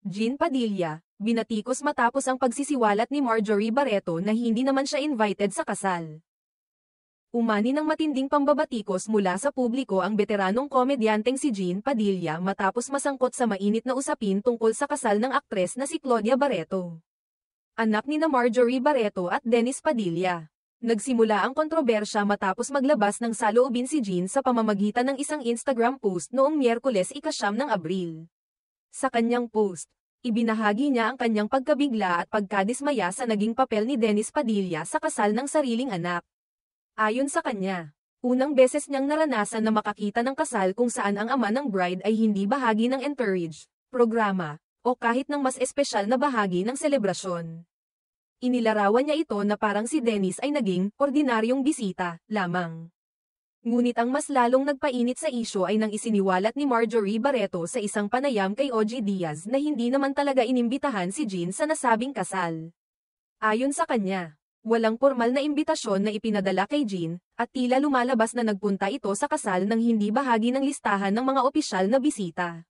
Jean Padilla, binatikos matapos ang pagsisiwalat ni Marjorie Barreto na hindi naman siya invited sa kasal. Umani ng matinding pambabatikos mula sa publiko ang veteranong komedyanteng si Jean Padilla matapos masangkot sa mainit na usapin tungkol sa kasal ng aktres na si Claudia Barreto. Anak ni na Marjorie Barreto at Dennis Padilla. Nagsimula ang kontrobersya matapos maglabas ng saloobin si Jean sa pamamagitan ng isang Instagram post noong Miyerkules 9 ng Abril. Sa kanyang post, ibinahagi niya ang kanyang pagkabigla at pagkadismaya sa naging papel ni Dennis Padilla sa kasal ng sariling anak. Ayon sa kanya, unang beses niyang naranasan na makakita ng kasal kung saan ang ama ng bride ay hindi bahagi ng entourage, programa, o kahit ng mas espesyal na bahagi ng selebrasyon. Inilarawan niya ito na parang si Dennis ay naging ordinaryong bisita lamang. Ngunit ang mas lalong nagpainit sa isyu ay nang isiniwalat ni Marjorie Barreto sa isang panayam kay OG Diaz na hindi naman talaga inimbitahan si Jean sa nasabing kasal. Ayon sa kanya, walang formal na imbitasyon na ipinadala kay Jean, at tila lumalabas na nagpunta ito sa kasal nang hindi bahagi ng listahan ng mga opisyal na bisita.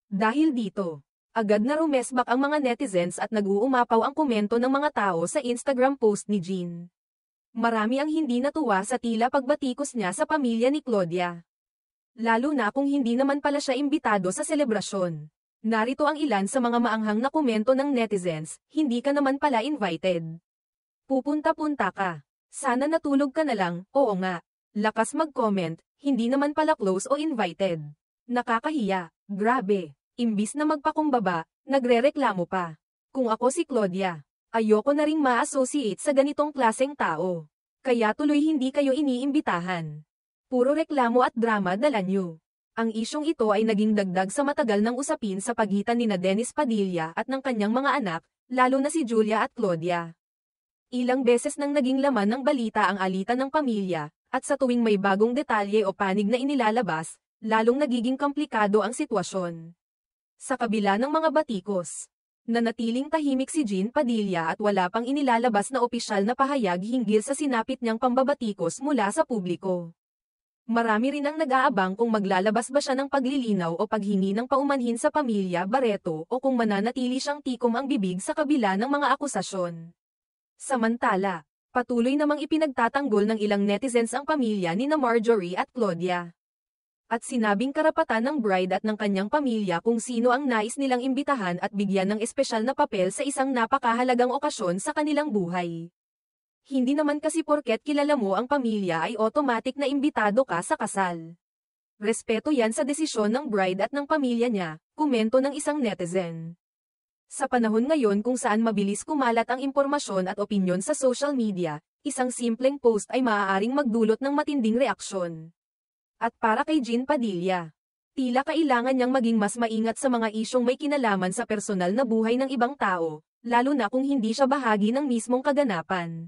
Dahil dito, agad na rumesbak ang mga netizens at nag-uumapaw ang komento ng mga tao sa Instagram post ni Jean. Marami ang hindi natuwa sa tila pagbatikos niya sa pamilya ni Claudia. Lalo na kung hindi naman pala siya imbitado sa selebrasyon. Narito ang ilan sa mga maanghang na komento ng netizens, hindi ka naman pala invited. Pupunta-punta ka. Sana natulog ka na lang, oo nga. Lakas mag-comment, hindi naman pala close o invited. Nakakahiya, grabe. Imbis na magpakumbaba, nagrereklamo pa. Kung ako si Claudia, ayoko na ring ma-associate sa ganitong klaseng tao. Kaya tuloy hindi kayo iniimbitahan. Puro reklamo at drama dala nyo. Ang isyong ito ay naging dagdag sa matagal ng usapin sa pagitan ni na Dennis Padilla at ng kanyang mga anak, lalo na si Julia at Claudia. Ilang beses nang naging laman ng balita ang alitan ng pamilya, at sa tuwing may bagong detalye o panig na inilalabas, lalong nagiging komplikado ang sitwasyon. Sa kabila ng mga batikos, nanatiling tahimik si Jean Padilla at wala pang inilalabas na opisyal na pahayag hinggil sa sinapit niyang pambabatikos mula sa publiko. Marami rin ang nag-aabang kung maglalabas ba siya ng paglilinaw o paghingi ng paumanhin sa pamilya Barreto o kung mananatili siyang tikom ang bibig sa kabila ng mga akusasyon. Samantala, patuloy namang ipinagtatanggol ng ilang netizens ang pamilya ni na Marjorie at Claudia. At sinabing karapatan ng bride at ng kanyang pamilya kung sino ang nais nilang imbitahan at bigyan ng espesyal na papel sa isang napakahalagang okasyon sa kanilang buhay. Hindi naman kasi porket kilala mo ang pamilya ay automatic na imbitado ka sa kasal. Respeto yan sa desisyon ng bride at ng pamilya niya, komento ng isang netizen. Sa panahon ngayon kung saan mabilis kumalat ang impormasyon at opinyon sa social media, isang simpleng post ay maaaring magdulot ng matinding reaksyon. At para kay Jean Padilla, tila kailangan niyang maging mas maingat sa mga isyong may kinalaman sa personal na buhay ng ibang tao, lalo na kung hindi siya bahagi ng mismong kaganapan.